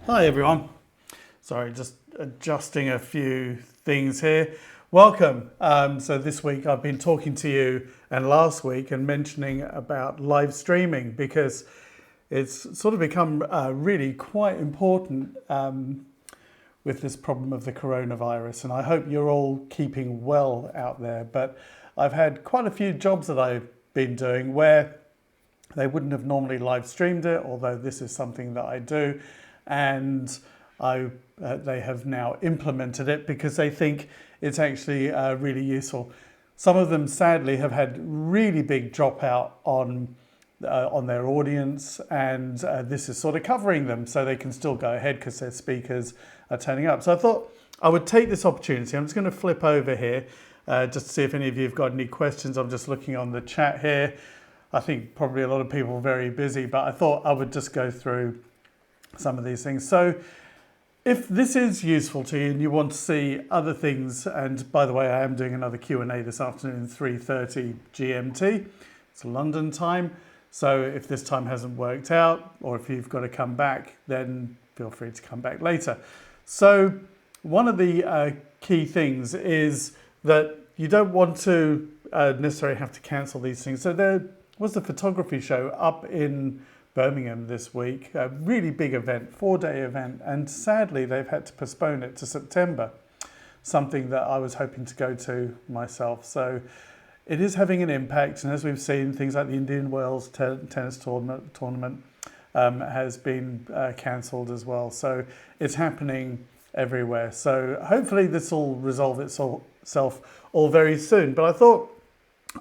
Hi everyone. Sorry, just adjusting a few things here. Welcome. So this week I've been talking to you and last week and mentioning about live streaming because it's sort of become really quite important with this problem of the coronavirus. And I hope you're all keeping well out there. But I've had quite a few jobs that I've been doing where they wouldn't have normally live streamed it, although this is something that I do. And they have now implemented it because they think it's actually really useful. Some of them, sadly, have had really big dropout on their audience, and this is sort of covering them so they can still go ahead because their speakers are turning up. So I thought I would take this opportunity. I'm just going to flip over here just to see if any of you have got any questions. I'm just looking on the chat here. I think probably a lot of people are very busy, but I thought I would just go through some of these things. So if this is useful to you and you want to see other things, and by the way, I am doing another Q&A this afternoon, 3:30 GMT. It's London time. So if this time hasn't worked out, or if you've got to come back, then feel free to come back later. So one of the key things is that you don't want to necessarily have to cancel these things. So there was a photography show up in Birmingham this week, a really big event, 4-day event, and sadly they've had to postpone it to September, something that I was hoping to go to myself. So it is having an impact, and as we've seen, things like the Indian Wells tennis tournament has been cancelled as well. So it's happening everywhere. So hopefully this will resolve itself all very soon. But I thought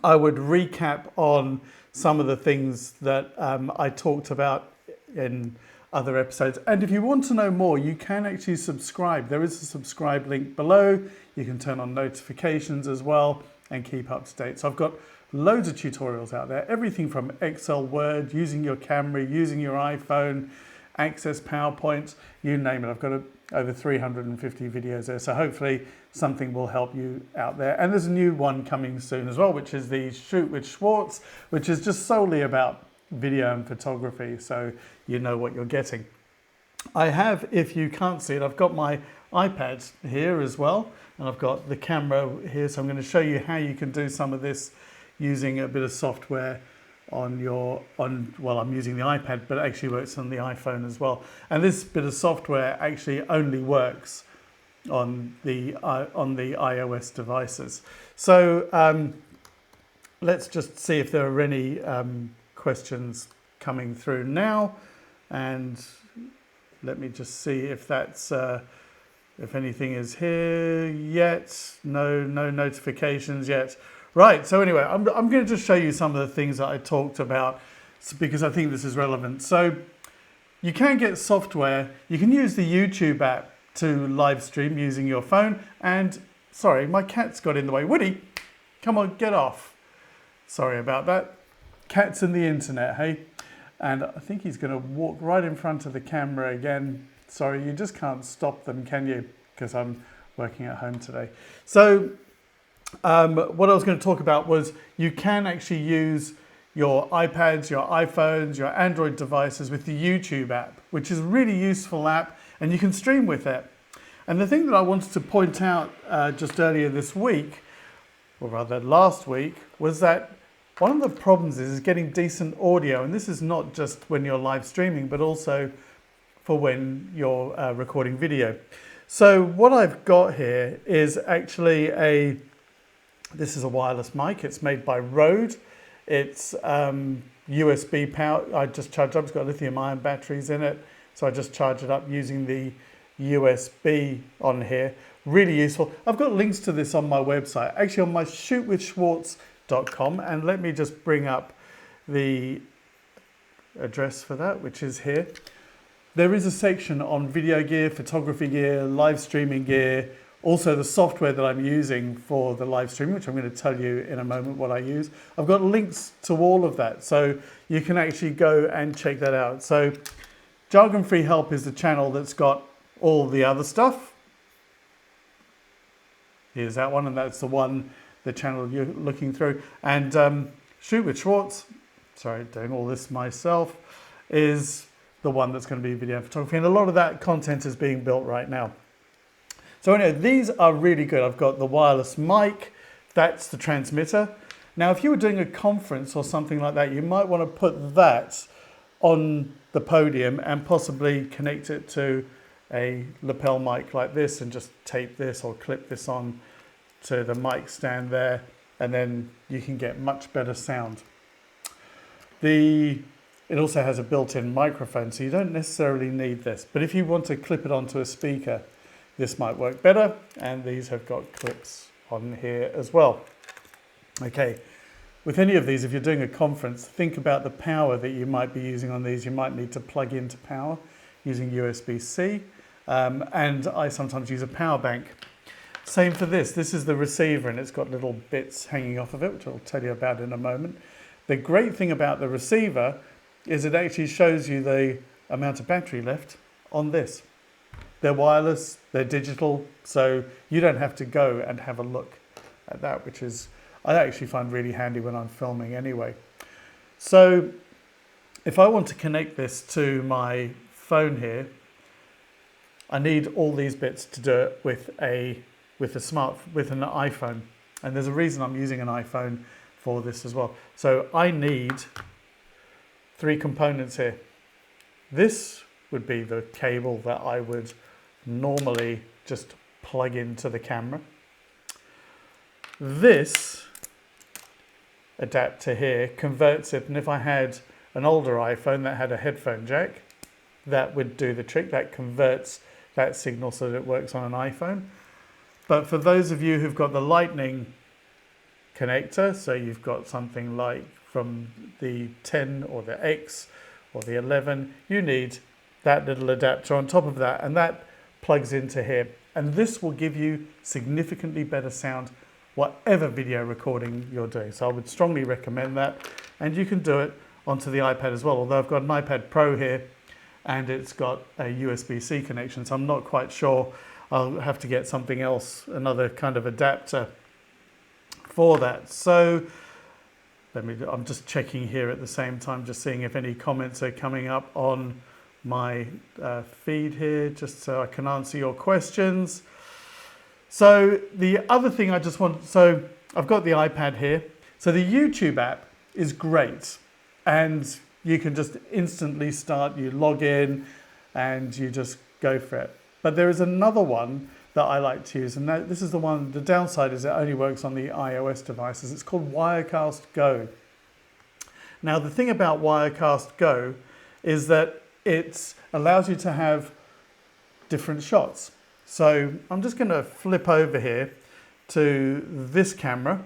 I would recap on some of the things that I talked about in other episodes. And if you want to know more, you can actually subscribe. There is a subscribe link below. You can turn on notifications as well and keep up to date. So I've got loads of tutorials out there, everything from Excel, Word, using your camera, using your iPhone, Access PowerPoint, you name it. I've got over 350 videos there. So hopefully something will help you out there. And there's a new one coming soon as well, which is the Shoot with Schwartz, which is just solely about video and photography. So you know what you're getting. I have, if you can't see it, I've got my iPad here as well. And I've got the camera here. So I'm going to show you how you can do some of this using a bit of software I'm using the iPad, but it actually works on the iPhone as well. And this bit of software actually only works on the iOS devices. So let's just see if there are any questions coming through now, and let me just see if that's if anything is here yet. No notifications yet. Right, so anyway, I'm going to just show you some of the things that I talked about because I think this is relevant. So you can get software, you can use the YouTube app to live stream using your phone. And sorry, my cat's got in the way. Woody, come on, get off. Sorry about that. Cats and the internet, hey? And I think he's going to walk right in front of the camera again. Sorry, you just can't stop them, can you? Because I'm working at home today. So what I was going to talk about was you can actually use your iPads, your iPhones, your Android devices with the YouTube app, which is a really useful app, and you can stream with it. And the thing that I wanted to point out just earlier this week, or rather last week, was that one of the problems is getting decent audio. And this is not just when you're live streaming, but also for when you're recording video. So what I've got here is actually this is a wireless mic. It's made by Rode. It's USB power. I just charge up. It's got lithium-ion batteries in it. So I just charge it up using the USB on here. Really useful. I've got links to this on my website, actually on my shootwithschwartz.com. And let me just bring up the address for that, which is here. There is a section on video gear, photography gear, live streaming gear, also the software that I'm using for the live stream, which I'm going to tell you in a moment what I use. I've got links to all of that, so you can actually go and check that out. So Jargon Free Help is the channel that's got all the other stuff. Here's that one, and that's the channel you're looking through. And Shoot with Schwartz, sorry, doing all this myself, is the one that's going to be video photography. And a lot of that content is being built right now. So anyway, these are really good. I've got the wireless mic, that's the transmitter. Now, if you were doing a conference or something like that, you might want to put that on the podium and possibly connect it to a lapel mic like this and just tape this or clip this on to the mic stand there, and then you can get much better sound. It also has a built-in microphone, so you don't necessarily need this. But if you want to clip it onto a speaker, this might work better. And these have got clips on here as well. Okay, with any of these, if you're doing a conference, think about the power that you might be using on these. You might need to plug into power using USB-C. And I sometimes use a power bank. Same for this. This is the receiver, and it's got little bits hanging off of it, which I'll tell you about in a moment. The great thing about the receiver is it actually shows you the amount of battery left on this. They're wireless, they're digital, so you don't have to go and have a look at that, which is, I actually find really handy when I'm filming anyway. So if I want to connect this to my phone here, I need all these bits to do it with an iPhone. And there's a reason I'm using an iPhone for this as well. So I need 3 components here. This would be the cable that I would normally just plug into the camera. This adapter here converts it, and if I had an older iPhone that had a headphone jack, that would do the trick. That converts that signal so that it works on an iPhone. But for those of you who've got the Lightning connector, so you've got something like from the 10 or the X or the 11, you need that little adapter on top of that, and that plugs into here. And this will give you significantly better sound whatever video recording you're doing. So I would strongly recommend that. And you can do it onto the iPad as well, although I've got an iPad Pro here and it's got a USB-C connection, so I'm not quite sure. I'll have to get something else, another kind of adapter for that. So I'm just checking here at the same time, just seeing if any comments are coming up on my feed here, just so I can answer your questions. So the other thing I just want, so I've got the iPad here. So the YouTube app is great, and you can just instantly start, you log in and you just go for it. But there is another one that I like to use, and this is the one, the downside is it only works on the iOS devices. It's called Wirecast Go. Now the thing about Wirecast Go is that it allows you to have different shots. So I'm just going to flip over here to this camera,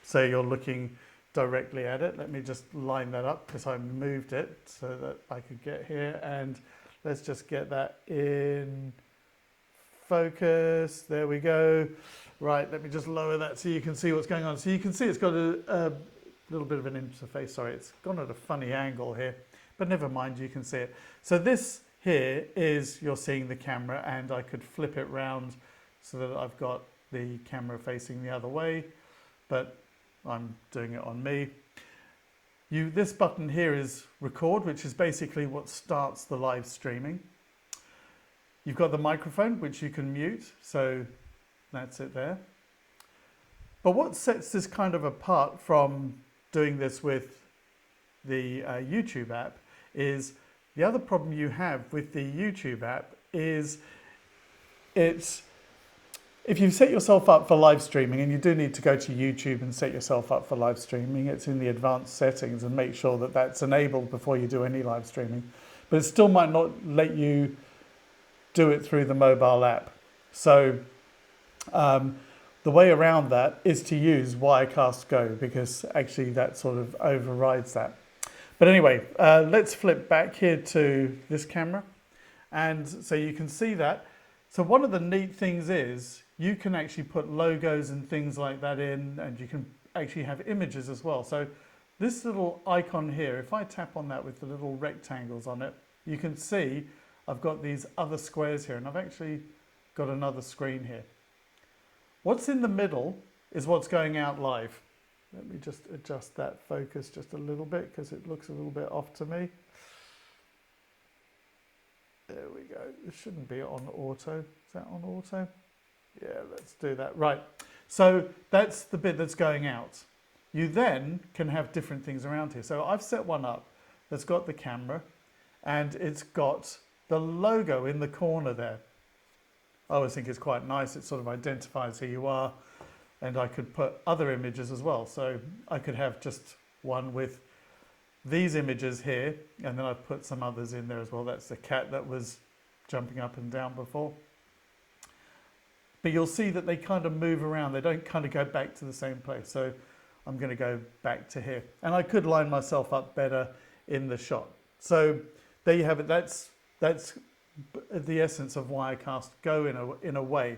so you're looking directly at it. Let me just line that up because I moved it so that I could get here, and let's just get that in focus. There we go. Right, let me just lower that so you can see what's going on. So you can see it's got a little bit of an interface. Sorry, it's gone at a funny angle here, but never mind, you can see it. So this here is, you're seeing the camera, and I could flip it round so that I've got the camera facing the other way, but I'm doing it on me. This button here is record, which is basically what starts the live streaming. You've got the microphone, which you can mute, so that's it there. But what sets this kind of apart from doing this with the YouTube app is the other problem you have with the YouTube app is if you've set yourself up for live streaming, and you do need to go to YouTube and set yourself up for live streaming, it's in the advanced settings, and make sure that that's enabled before you do any live streaming. But it still might not let you do it through the mobile app. So the way around that is to use Wirecast Go, because actually that sort of overrides that. But anyway, let's flip back here to this camera. And so you can see that. So one of the neat things is you can actually put logos and things like that in, and you can actually have images as well. So this little icon here, if I tap on that with the little rectangles on it, you can see I've got these other squares here, and I've actually got another screen here. What's in the middle is what's going out live. Let me just adjust that focus just a little bit because it looks a little bit off to me. There we go. It shouldn't be on auto. Is that on auto? Yeah, let's do that. Right. So that's the bit that's going out. You then can have different things around here. So I've set one up that's got the camera and it's got the logo in the corner there. I always think it's quite nice. It sort of identifies who you are. And I could put other images as well. So I could have just one with these images here, and then I've put some others in there as well. That's the cat that was jumping up and down before. But you'll see that they kind of move around. They don't kind of go back to the same place. So I'm going to go back to here. And I could line myself up better in the shot. So there you have it. That's the essence of Wirecast Go in a way.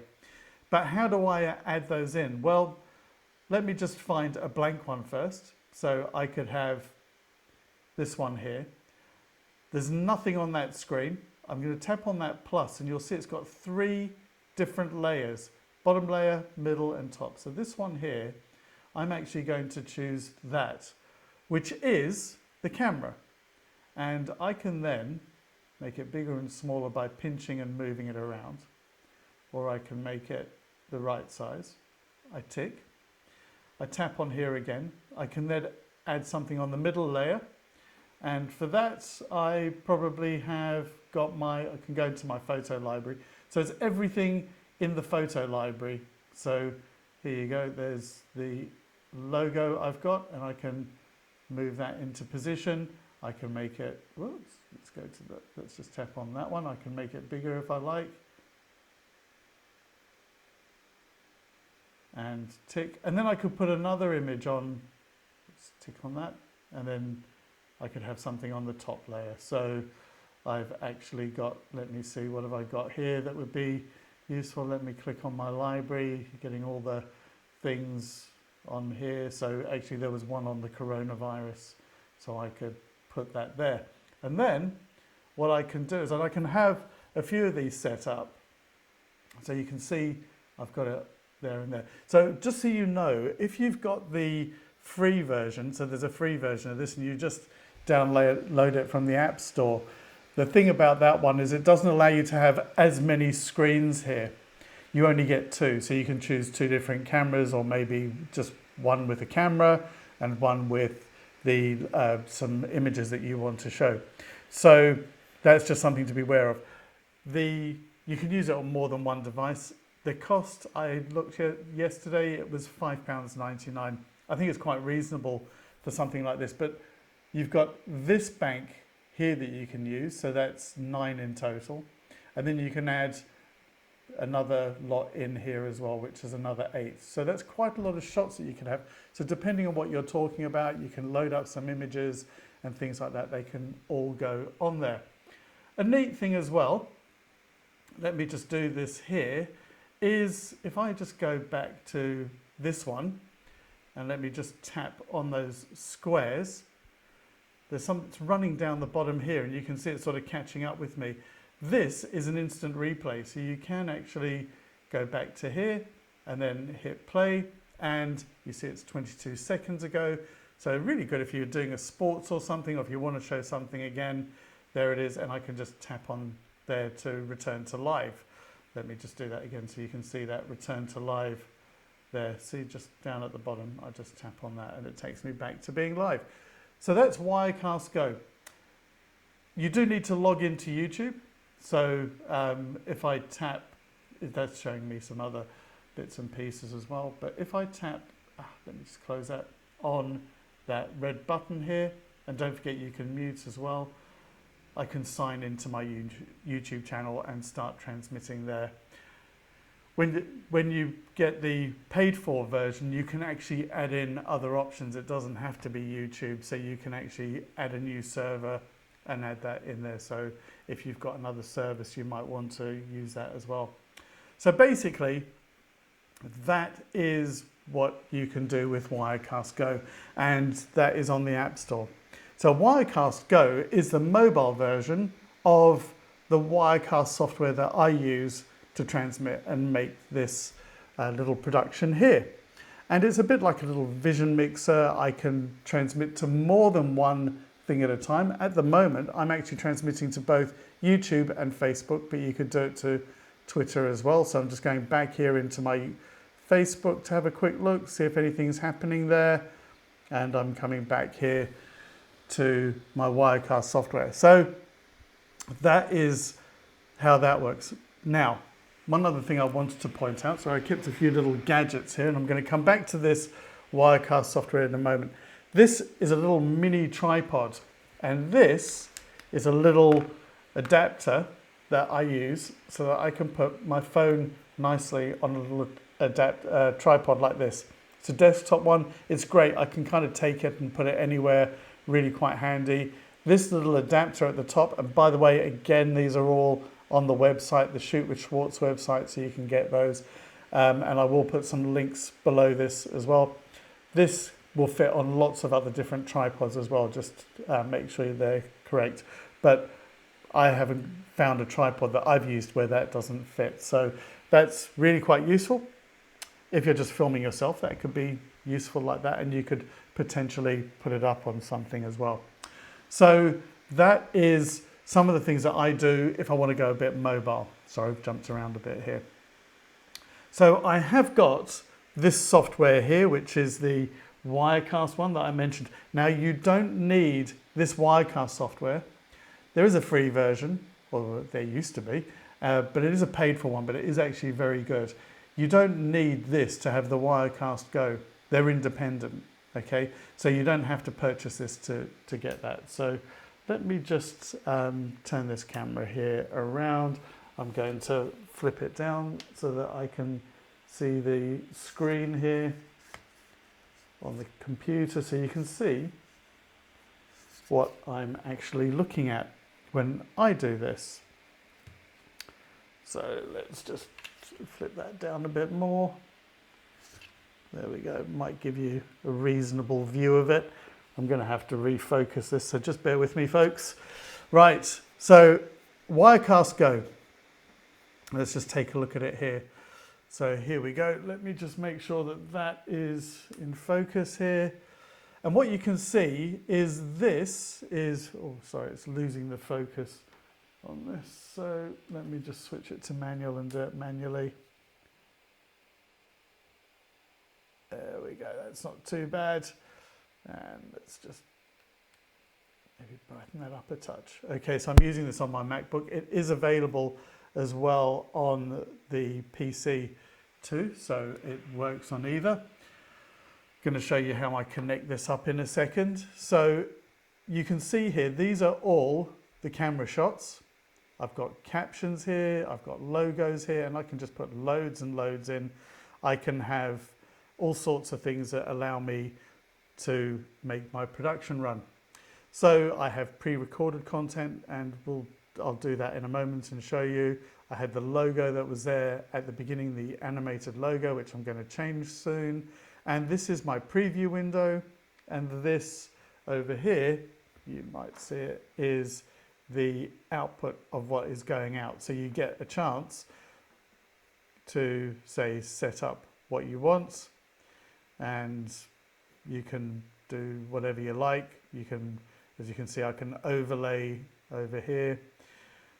But how do I add those in? Well, let me just find a blank one first. So I could have this one here. There's nothing on that screen. I'm going to tap on that plus and you'll see it's got 3 different layers, bottom layer, middle and top. So this one here, I'm actually going to choose that, which is the camera. And I can then make it bigger and smaller by pinching and moving it around. Or I can make it the right size. I tick. I tap on here again. I can then add something on the middle layer. And for that, I probably have got I can go into my photo library. So it's everything in the photo library. So here you go. There's the logo I've got, and I can move that into position. I can make it, whoops, let's just tap on that one. I can make it bigger if I like. And tick, and then I could put another image on, let's tick on that, and then I could have something on the top layer. So I've actually got, let me see, what have I got here that would be useful? Let me click on my library, getting all the things on here. So actually there was one on the coronavirus, so I could put that there. And then what I can do is that I can have a few of these set up. So you can see I've got it there and there. So just so you know, if you've got the free version, so there's a free version of this and you just download it from the App Store, the thing about that one is it doesn't allow you to have as many screens here. You only get 2, so you can choose 2 different cameras, or maybe just one with a camera and one with the some images that you want to show. So that's just something to be aware of. You can use it on more than one device. The cost, I looked at yesterday, it was £5.99. I think it's quite reasonable for something like this, but you've got this bank here that you can use, so that's 9 in total. And then you can add another lot in here as well, which is another 8. So that's quite a lot of shots that you can have. So depending on what you're talking about, you can load up some images and things like that. They can all go on there. A neat thing as well, let me just do this here, is if I just go back to this one and let me just tap on those squares, there's something that's running down the bottom here and you can see it sort of catching up with me. This is an instant replay, so you can actually go back to here and then hit play, and you see it's 22 seconds ago. So really good if you're doing a sports or something, or if you want to show something again, there it is, and I can just tap on there to return to live. Let me just do that again so you can see that return to live there. See, just down at the bottom, I just tap on that and it takes me back to being live. So that's Wirecast Go. You do need to log into YouTube. So if I tap, that's showing me some other bits and pieces as well. But if I tap, let me just close that, on that red button here, and don't forget you can mute as well. I can sign into my YouTube channel and start transmitting there. When you get the paid for version, you can actually add in other options. It doesn't have to be YouTube, so you can actually add a new server and add that in there. So if you've got another service, you might want to use that as well. So basically, that is what you can do with Wirecast Go, and that is on the App Store. So Wirecast Go is the mobile version of the Wirecast software that I use to transmit and make this little production here. And it's a bit like a little vision mixer. I can transmit to more than one thing at a time. At the moment, I'm actually transmitting to both YouTube and Facebook, but you could do it to Twitter as well. So I'm just going back here into my Facebook to have a quick look, see if anything's happening there. And I'm coming back here to my Wirecast software. So that is how that works. Now, one other thing I wanted to point out, so I kept a few little gadgets here, and I'm going to come back to this Wirecast software in a moment. This is a little mini tripod, and this is a little adapter that I use so that I can put my phone nicely on a little tripod like this. It's a desktop one. It's great. I can kind of take it and put it anywhere, really quite handy. This little adapter at the top, and by the way, again, these are all on the website, the Shoot with Schwartz website, so you can get those. And I will put some links below this as well. This will fit on lots of other different tripods as well, just make sure they're correct. But I haven't found a tripod that I've used where that doesn't fit. So that's really quite useful. If you're just filming yourself, that could be useful like that, and you could potentially put it up on something as well. So that is some of the things that I do if I want to go a bit mobile. Sorry, I've jumped around a bit here. So I have got this software here, which is the Wirecast one that I mentioned. Now, you don't need this Wirecast software. There is a free version, or there used to be, but it is a paid for one, but it is actually very good. You don't need this to have the Wirecast Go. They're independent, okay? So you don't have to purchase this to get that. So let me just turn this camera here around. I'm going to flip it down so that I can see the screen here on the computer, so you can see what I'm actually looking at when I do this. So let's just flip that down a bit more. There we go. Might give you a reasonable view of it. I'm going to have to refocus this, so just bear with me, folks. Right, so Wirecast Go. Let's just take a look at it here. So here we go. Let me just make sure that that is in focus here. And what you can see is this is, oh, sorry, it's losing the focus on this. So let me just switch it to manual and do it manually. There we go. That's not too bad. And let's just maybe brighten that up a touch. Okay, so I'm using this on my MacBook. It is available as well on the PC too, so it works on either. I'm going to show you how I connect this up in a second. So you can see here, these are all the camera shots. I've got captions here, I've got logos here, and I can just put loads and loads in. I can have all sorts of things that allow me to make my production run. So I have pre-recorded content, and I'll do that in a moment and show you. I had the logo that was there at the beginning, the animated logo, which I'm going to change soon. And this is my preview window. And this over here, you might see it, is the output of what is going out. So you get a chance to, say, set up what you want, and you can do whatever you like. You can, as you can see, I can overlay over here.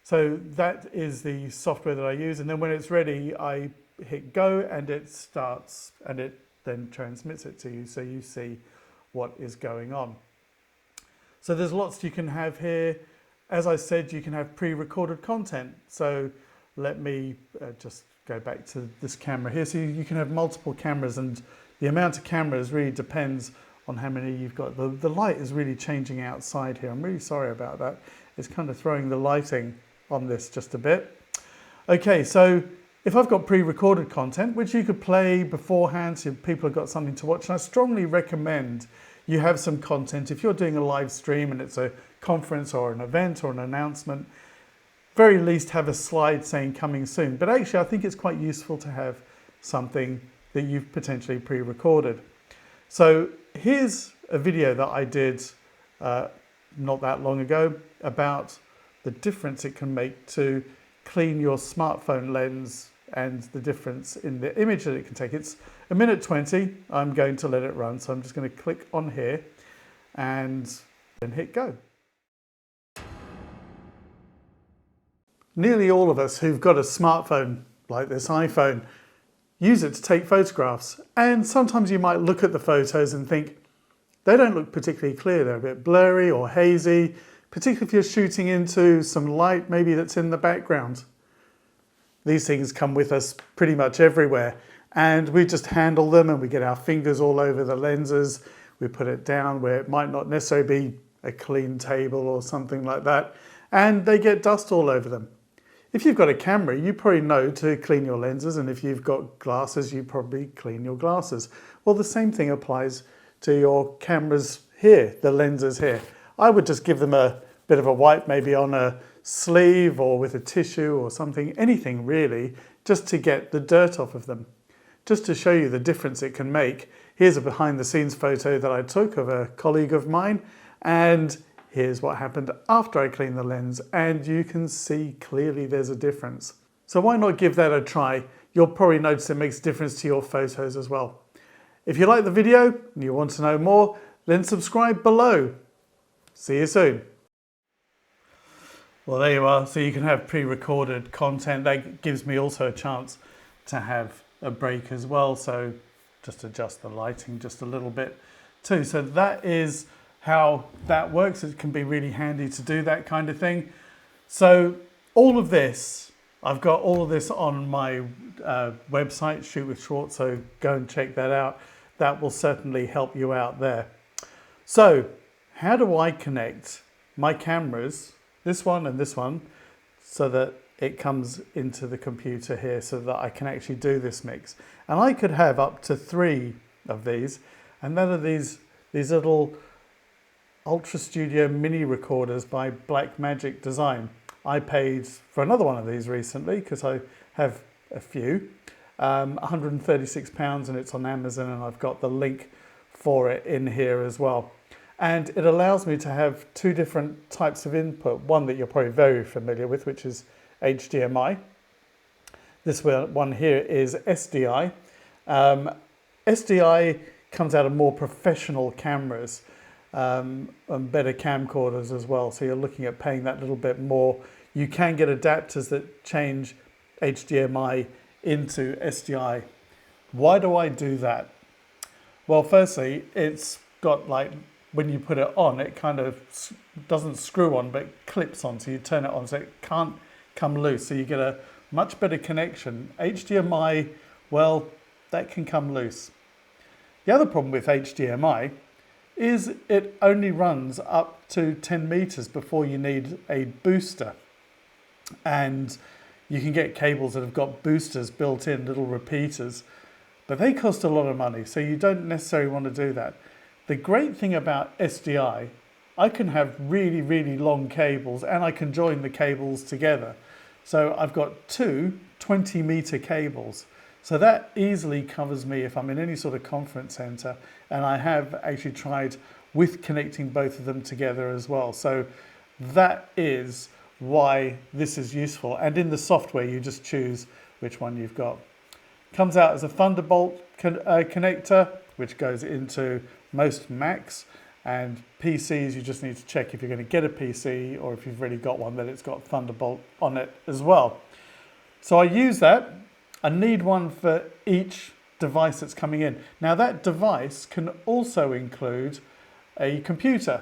So that is the software that I use, and then when it's ready, I hit go and it starts, and it then transmits it to you, so you see what is going on. So there's lots you can have here. As I said, you can have pre-recorded content. So let me just go back to this camera here. So you can have multiple cameras, and the amount of cameras really depends on how many you've got. The light is really changing outside here. I'm really sorry about that. It's kind of throwing the lighting on this just a bit. Okay, so if I've got pre-recorded content, which you could play beforehand so people have got something to watch, and I strongly recommend you have some content. If you're doing a live stream and it's a conference or an event or an announcement, very least have a slide saying coming soon. But actually, I think it's quite useful to have something that you've potentially pre-recorded. So here's a video that I did not that long ago about the difference it can make to clean your smartphone lens and the difference in the image that it can take. It's 1 minute 20. I'm going to let it run. So I'm just going to click on here and then hit go. nearly all of us who've got a smartphone like this iPhone use it to take photographs. And sometimes you might look at the photos and think, they don't look particularly clear. They're a bit blurry or hazy, particularly if you're shooting into some light maybe that's in the background. These things come with us pretty much everywhere, and we just handle them and we get our fingers all over the lenses. We put it down where it might not necessarily be a clean table or something like that, and they get dust all over them. If you've got a camera, you probably know to clean your lenses, and if you've got glasses, you probably clean your glasses. Well, the same thing applies to your cameras here, the lenses here. I would just give them a bit of a wipe, maybe on a sleeve or with a tissue or something, anything really, just to get the dirt off of them. Just to show you the difference it can make, here's a behind the scenes photo that I took of a colleague of mine, and here's what happened after I cleaned the lens, and you can see clearly there's a difference. So why not give that a try? You'll probably notice it makes a difference to your photos as well. If you like the video and you want to know more, then subscribe below. See you soon. Well, there you are. So you can have pre-recorded content. That gives me also a chance to have a break as well. So just adjust the lighting just a little bit too. So that is how that works. It can be really handy to do that kind of thing. So all of this, I've got all of this on my website, Shoot with Schwartz, so go and check that out. That will certainly help you out there. So how do I connect my cameras, this one and this one, so that it comes into the computer here so that I can actually do this mix? And I could have up to 3 of these, and that are these little Ultra Studio mini recorders by Blackmagic Design. I paid for another one of these recently because I have a few. £136, and it's on Amazon, and I've got the link for it in here as well. And it allows me to have 2 different types of input. One that you're probably very familiar with, which is HDMI. This one here is SDI. SDI comes out of more professional cameras and better camcorders as well. So you're looking at paying that little bit more. You can get adapters that change HDMI into SDI. Why do I do that? Well, firstly, it's got, like, when you put it on, it kind of doesn't screw on, but clips on. So you turn it on so it can't come loose. So you get a much better connection. HDMI, well, that can come loose. The other problem with HDMI is it only runs up to 10 meters before you need a booster. And you can get cables that have got boosters built in, little repeaters, but they cost a lot of money, so you don't necessarily want to do that. The great thing about SDI, I can have really, really long cables, and I can join the cables together. So I've got 2 20-meter cables. So that easily covers me if I'm in any sort of conference center, and I have actually tried with connecting both of them together as well. So that is why this is useful. And in the software, you just choose which one you've got. Comes out as a Thunderbolt connector, which goes into most Macs, and PCs, you just need to check if you're going to get a PC, or if you've already got one, that it's got Thunderbolt on it as well. So I use that. I need one for each device that's coming in. Now that device can also include a computer.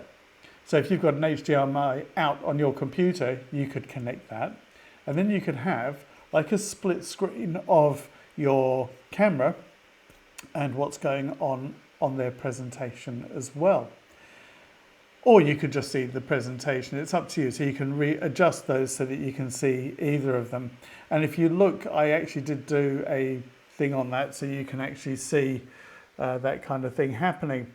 So if you've got an HDMI out on your computer, you could connect that. And then you could have like a split screen of your camera and what's going on their presentation as well. Or you could just see the presentation. It's up to you. So you can readjust those so that you can see either of them. And if you look, I actually did do a thing on that so you can actually see that kind of thing happening.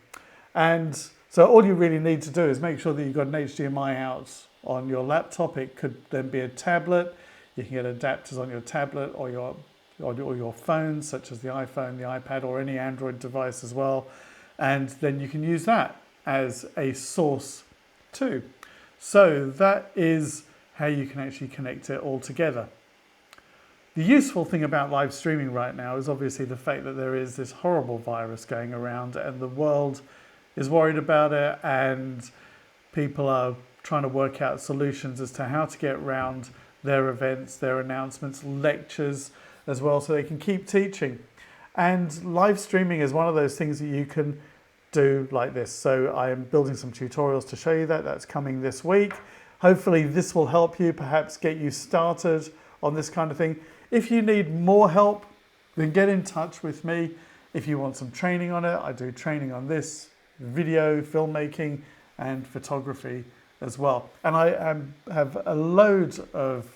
And so all you really need to do is make sure that you've got an HDMI out on your laptop. It could then be a tablet. You can get adapters on your tablet or your phone, such as the iPhone, the iPad, or any Android device as well. And then you can use that as a source too. So that is how you can actually connect it all together. The useful thing about live streaming right now is obviously the fact that there is this horrible virus going around, and the world is worried about it, and people are trying to work out solutions as to how to get around their events, their announcements, lectures as well, so they can keep teaching. And live streaming is one of those things that you can do like this. So I am building some tutorials to show you that. That's coming this week. Hopefully this will help you, perhaps get you started on this kind of thing. If you need more help, then get in touch with me. If you want some training on it, I do training on this, video, filmmaking, and photography as well. And I have a load of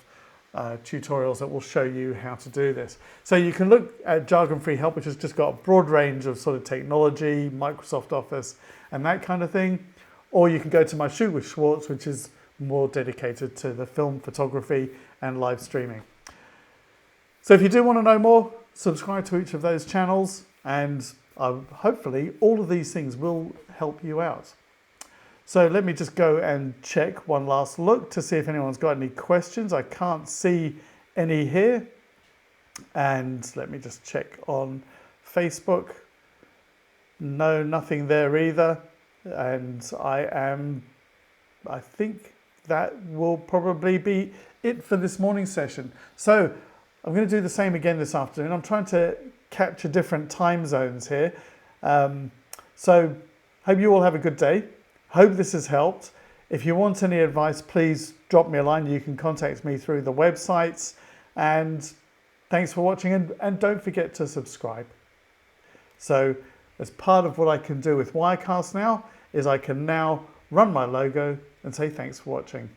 tutorials that will show you how to do this. So you can look at Jargon Free Help, which has just got a broad range of sort of technology, Microsoft Office, and that kind of thing. Or you can go to my Shoot with Schwartz, which is more dedicated to the film photography and live streaming. So if you do want to know more, subscribe to each of those channels, and hopefully all of these things will help you out. So let me just go and check one last look to see if anyone's got any questions. I can't see any here. And let me just check on Facebook. No, nothing there either. And I think that will probably be it for this morning's session. So I'm going to do the same again this afternoon. I'm trying to capture different time zones here. So hope you all have a good day. Hope this has helped. If you want any advice, please drop me a line. You can contact me through the websites. And thanks for watching, and don't forget to subscribe. So as part of what I can do with Wirecast now is I can now run my logo and say thanks for watching.